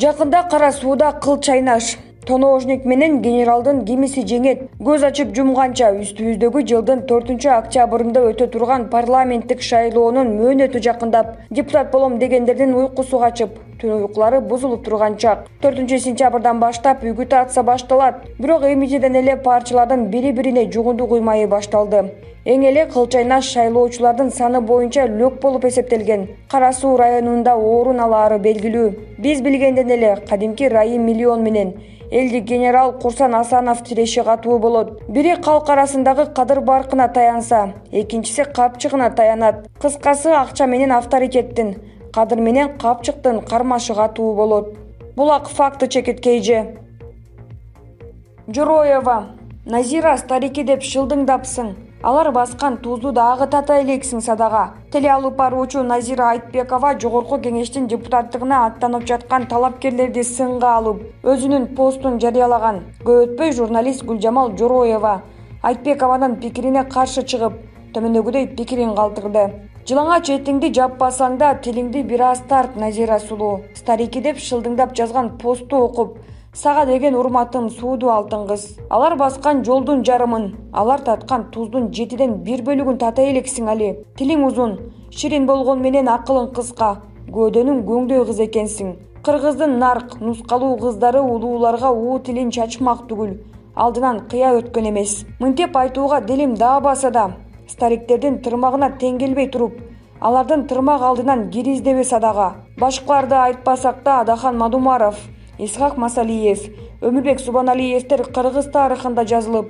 Жакында Кара сууда кыл чайнаш. Тоножник менен генералдын кемиси жеңет. Көз ачып жумганча үстүбүздөгү жылдын 4-октябрында өтө турган парламенттик шайлоонун мөөнөтү жакындап, депутат болом дегендердин уйкусу качып, түн уйкулары бузулуп турган чак. 4-сентябрдан баштап агитация башталат. Бирок эмичеден эле партиялардын бири-бирине жугунду куймайы башталды. Эң эле кыл чайнаш шайлоочулардын саны боюнча лөк болуп эсептелген. Кара суу районунда орун алаары белгилүү. Биз билгенден эле кадимки Райым Миллион менен элдик генерал Курсан Асанов тиреши катуу болот. Бири калк арасындагы кадыр баркына таянса, экинчиси капчыгына таянат. Кыскасы акча менен авторитеттин, кадыр менен капчыктын кармашы катуу болот. Булак факты чекиткейже. Жороева, Назира старики деп шылдыңдапсың. Алар баскан тузду дагы тата элексиң садага. Теле алып баруучу Назира Айтбекова жогорку кеңештин депутаттыгына аттанып жаткан талапкерлерди сынга алып, өзүнүн постун жарыялаган. Көп өтпөй журналист Гүлжамал Жороева Айтбекованын пикирине каршы чыгып, төмөндөгүдөй пикирин калтырды. Жылаңа четиңди жаппасаң да тилиңди бир аз тарт, Назира сулуу. Старики деп шылдыңдап жазган посту окуп, сага деген урматым сууду алтын кыз. Алар баскан жолдун жарымын, алар таткан туздун 7/1 бөлүгүн тата элексиң али. Тилиң узун, ширин болгон менен акылың кыска, көөдөнүң көңдөй кыз экенсиң. Кыргыздын нарк, нускалуу кыздары улууларга уу тилин чачмак түгүл, алдынан кыя өткөн эмес. Мынтип айтууга дилим да баса да, стариктердин тырмагына тең келбей туруп, алардын тырмак алдынан кириздеби садага. Башкаларды айтпасак да Адахан Мадумаров, Исхак Масалиев, Өмүрбек Субаналиевдер кыргыз тарыхында жазылып,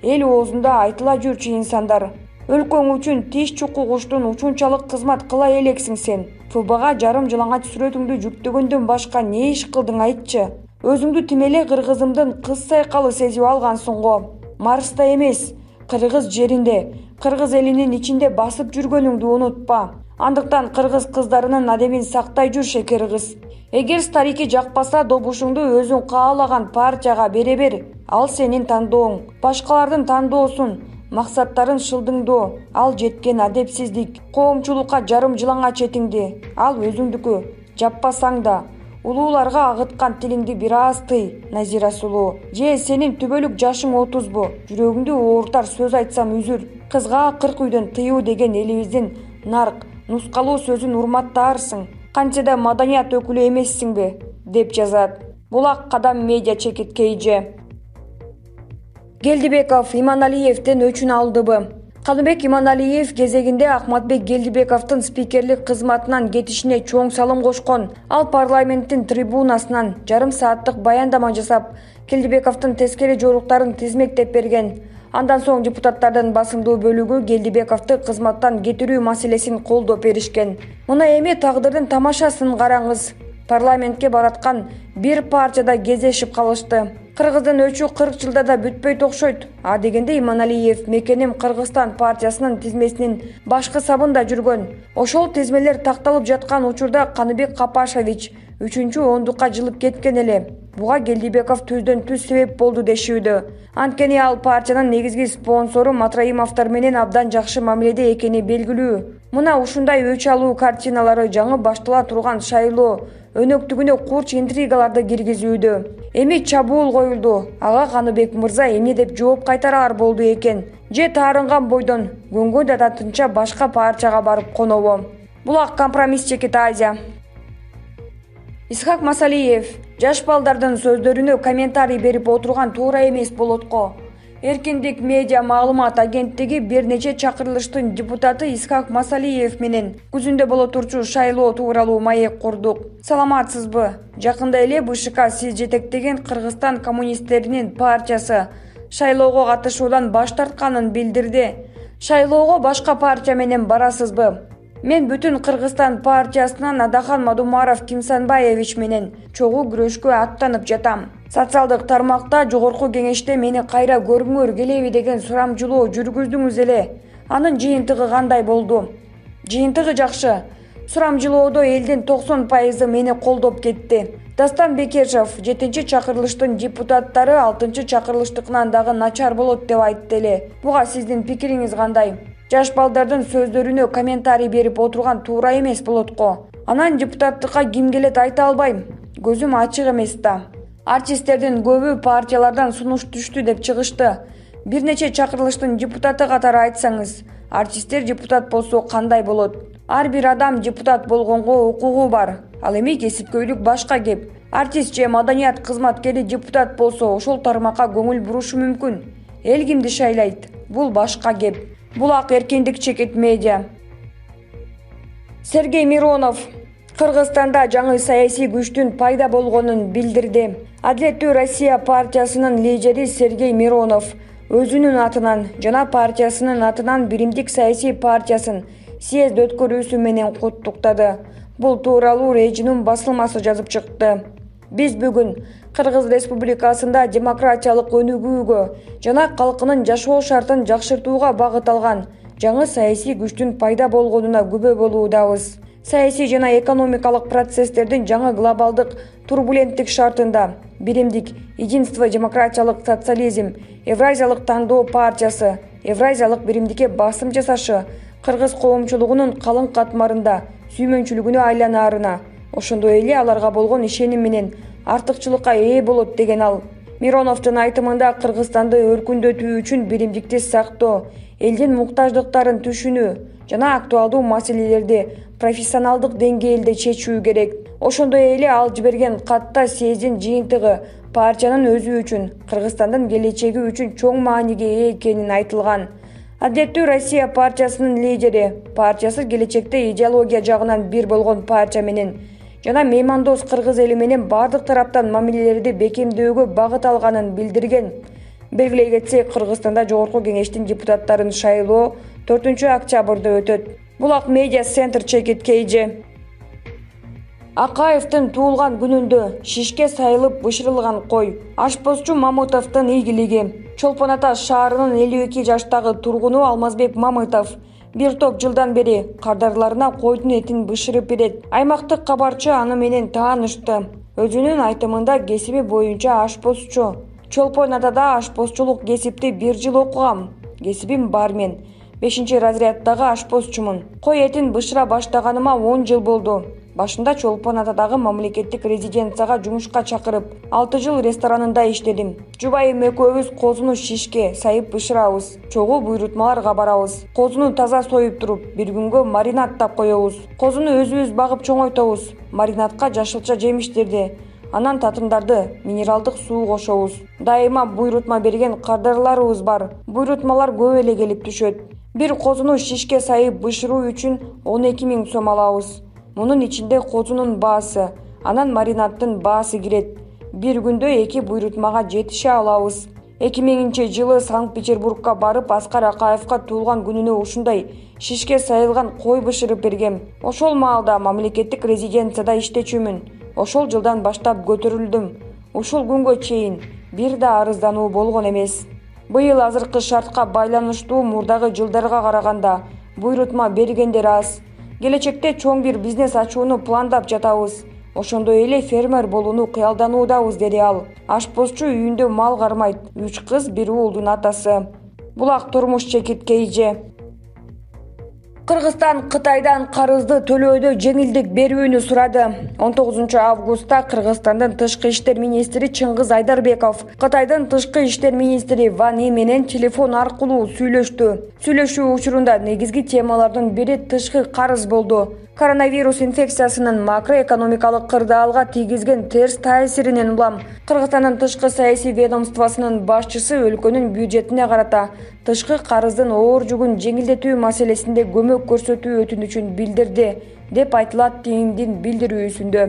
эл оозунда айтыла жүрчү инсандар. Өлкөң үчүн тиш чуку куштун учунчалык кызмат кыла элексиң сен. ФБга жарым жылаңач сүрөтүңдү жүктөгөндөн башка не иш кылдың айтчы? Өзүңдү тим эле кыргызымдын кыз сайкалы сезип алгансың го. Марста эмес, кыргыз жеринде, кыргыз элинин ичинде басып жүргөнүңдү унутпа. Андыктан кыргыз кыздарынын адемин сактай жүр шекер кыз. Эгер старики жакпаса, добушуңду өзүң каалаган партияга бере бер. Ал сенин тандооң. Башкалардын тандоосун, максаттарын шылдыңдоо, ал жеткен адепсиздик. Коомчулукка жарым жылаңа четиңди, ал өзүңдүкү. Жаппасаң да, улууларга агыткан тилиңди бир аз тый, Назира сулуу. Же сенин түбөлүк жашың 30бу? Жүрөгүңдү оорутар сөз айтсам үзүр. Кызга 40 үйдөн тыюу деген элибиздин нарк, нускалуу сөзүн урматтаарсың. Канча да маданият өкүлү эмессиңби, деп жазат. Булак кадам медиа чекиткейже. Келдибеков Иманалиевден өчүн алдыбы? Каныбек Иманалиев кезегинде Акматбек Келдибековдун спикерлик кызматынан кетишине чоң салым кошкон. Ал парламенттин трибунасынан жарым сааттык баяндама жасап, Келдибековдун тескери жоруктарын тизмектеп берген. Андан соң депутаттардын басымдуу бөлүгү Келдибековду кызматтан кетирүү маселесин колдоп беришкен. Мына эми тагдырдын тамашасын караңыз. Парламентке бараткан бир партияда кездешип калышты. Кыргыздын өчү 40 жылда да бүтпөйт окшойт. А дегенде Иманалиев Мекеним Кыргызстан партиясынын тизмесинин башкы сабында жүргөн. Ошол тизмелер такталып жаткан учурда Каныбек Капашевич 3-ондукка жылып кеткен эле. Буга Келдибеков түздөн түз себеп болду дешүүдө. Анткени ал партиянын негизги спонсору Матраимовдор менен абдан жакшы мамиледе экени белгилүү. Мына ушундай өч алуу картиналары жаңы баштала турган шайлоо өнөктүгүнө курч интригаларды киргизүүдө. Эми чабуул коюлду. Ага Каныбек мырза эмне деп жооп кайтараар болду экен? Же таарынган бойдон көнгө да татынча башка партияга барып конобу? Булак компромисс чекит Азия. Исхак Масалиев жаш балдардын сөздөрүнө комментарий берип отурган туура эмес болот го. Эркиндик медиа маалымат агенттиги бир нече чакырылыштын депутаты Исхак Масалиев менен күзүндө боло турчу шайлоо тууралуу маек курдук. Саламатсызбы? Жакында эле БШК сиз жетектеген Кыргызстан коммунисттеринин партиясы шайлоого катышуудан баш тартканын билдирди. Шайлоого башка партия менен барасызбы? Мен бүтүн Кыргызстан партиясынан Адахан Мадумаров Кимсанбаевич менен чогуу күрөшкө аттанып жатам. Социалдык тармакта жогорку кеңеште мени кайра көргүңөр келеби деген сурамжылоо жүргүздүңүз эле. Анын жыйынтыгы кандай болду? Жыйынтыгы жакшы. Сурамжылоодо элдин 90% мени колдоп кетти. Дастан Бекешев 7-чакырылыштын депутаттары 6-чакырылыштыкынан дагы начар болот деп айтты эле. Буга сиздин пикириңиз кандай? Жаш балдардын сөздөрүнө комментарий берип отурган туура эмес болот го. Анан депутаттыкка ким келет айта албайм. көзүм ачык эмес да. Артисттердин көбү партиялардан сунуш түштү деп чыгышты. Бир нече чакырылыштын депутаты катары айтсаңыз, артисттер депутат болсо кандай болот? Ар бир адам депутат болгонго укугу бар. Ал эми кесипкөйлүк башка кеп. Артист же маданият кызматкери депутат болсо ошол тармакка көңүл бурушу мүмкүн. Эл кимди шайлайт? Бул башка кеп. Бул ак эркиндик чекит медиа. Сергей Миронов Кыргызстанда жаңы саясий күчтүн пайда болгонун билдирди. Адилеттүү Россия партиясынын лидери Сергей Миронов өзүнүн атынан жана партиясынын атынан Биримдик саясий партиясын съезд өткөрүүсү менен куттуктады. Бул тууралуу Режинум басылмасы жазып чыкты. Биз бүгүн Кыргыз Республикасында демократиялык өнүгүүгө жана калкынын жашоо шартын жакшыртууга багыт алган жаңы саясий күчтүн пайда болгонуна күбө болуудабыз. Саясий жана экономикалык процесстердин жаңы глобалдык турбуленттик шартында Биримдик, Единство, демократиялык социализм, Евразиялык тандоо партиясы, Евразиялык биримдикке басым жасашы кыргыз коомчулугунун калың катмарында сүймөнчүлүгүнө айланаарына, ошондой эле аларга болгон ишеним менен артыкчылыкка ээ болот деген ал. Мироновдун айтымында Кыргызстанды өркүндөтүү үчүн биримдикти сактоо, элдин муктаждыктарын түшүнүү жана актуалдуу маселелерди профессионалдык деңгээлде чечүү керек. Ошондой эле ал жиберген катта съездин жыйынтыгы партиянын өзү үчүн, Кыргызстандын келечеги үчүн чоң мааниге ээ экенин айтылган. Адилеттүү Россия партиясынын лидери партиясы келечекте идеология жагынан бир болгон партия менен жана меймандос кыргыз эли менен бардык тараптан мамилелерди бекемдөөгө багыт алганын билдирген. Белгилей кетсек, Кыргызстанда Жогорку Кеңештин депутаттарын шайлоо 4-октябрда өтөт. Булак медиа центр чекит KG. Акаевдин туулган күнүндө шишке сайылып бышырылган кой. Ашпозчу Мамытовдун ийгилиги. Чолпон Ата шаарынын 52 жаштагы тургуну Алмазбек Мамытов бир топ жылдан бери кардарларына койдун этин бышырып берет. Аймактык кабарчы аны менен таанышты. Өзүнүн айтымында кесиби боюнча ашпозчу. Чолпон Атада ашпозчулук кесипти 1 жыл окугам. Кесибим бар мен. 5-разряддагы ашпозчумун. Кой этин бышыра баштаганыма 10 жыл болду. Башында Чолпон Атадагы мамлекеттик резиденцияга жумушка чакырып, 6 жыл ресторанында иштедим. Жубайым экөөбүз козуну шишке сайып бышырабыз. Чогуу буйрутмаларга барабыз. Козуну таза союп туруп, бир күнгө маринадтап коебуз. Козуну өзүбүз багып чоңойтобуз. Маринадка жашылча жемиштерди, анан татымдарды, минералдык суу кошобуз. Дайыма буйрутма берген кардарларыбыз бар. Буйрутмалар көп эле келип түшөт. Бир козуну шишке сайып бышыруу үчүн 12 000 сом алабыз. Мунун ичинде козунун баасы, анан маринаддын баасы кирет. Бир күндө 2 буйрутмага жетише алабыз. 2000-жылы Санкт-Петербургка барып Аскар Акаевка туулган күнүнө ушундай шишке сайылган кой бышырып бергем. Ошол маалда мамлекеттик резиденцияда иштечүмүн. Ошол жылдан баштап көтөрүлдүм. Ушул күнгө чейин бир да арыздануу болгон эмес. Быйыл азыркы шартка байланыштуу мурдагы жылдарга караганда буйрутма бергендер аз. Келечекте чоң бир бизнес ачууну пландап жатабыз. Ошондой эле фермер болууну кыялдануудабыз, деди ал. Ашпозчу үйүндө мал кармайт. 3 кыз, 1 уулдун атасы. Булак турмуш чекит KG. Кыргызстан Кытайдан карызды төлөөдө жеңилдик берүүнү сурады. 19-августта Кыргызстандын тышкы иштер министри Чыңгыз Айдарбеков Кытайдын тышкы иштер министри Ван И менен телефон аркылуу сүйлөштү. Сүйлөшүү учурунда негизги темалардын бири тышкы карыз болду. Коронавирус инфекциясынын макроэкономикалык кырдаалга тийгизген терс таасиринен улам Кыргызстандын тышкы саясий ведомствосунун башчысы өлкөнүн бюджетине карата тышкы карыздын оор жүгүн жеңилдетүү маселесинде көмөк көрсөтүү өтүнүчүн билдирди, деп айтылат ТИМдин билдирүүсүндө.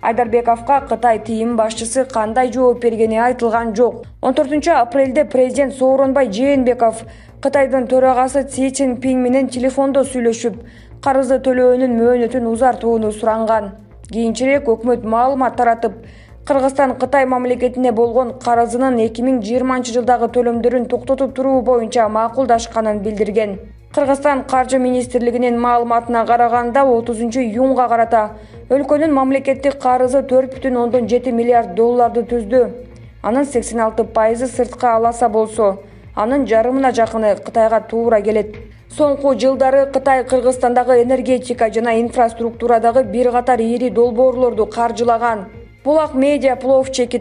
Айдарбековго Кытай ТИМ башчысы кандай жооп бергени айтылган жок. 14-апрелде президент Сооронбай Жээнбеков Кытайдын төрагасы Си Цзиньпин менен телефондо сүйлөшүп, карызды төлөөнүн мөөнөтүн узартууну суранган. Кийинчерээк өкмөт маалымат таратып, Кыргызстан Кытай мамлекетине болгон карызынын 2020 жылдагы төлөмдөрүн токтотуп туруу боюнча макулдашканын билдирген. Кыргызстан Каржы министрлигинин маалыматына караганда 30-июнга карата өлкөнүн мамлекеттик карызы 4,7 миллиард долларды түздү. Анын 86% сыртка аласа болсо, анын жарымына жакыны Кытайга туура келет. Соңку жылдары Кытай Кыргызстандагы энергетика жана инфраструктурадагы бир катар ири долбоорлорду каржылаган. Булак медиа плов чеки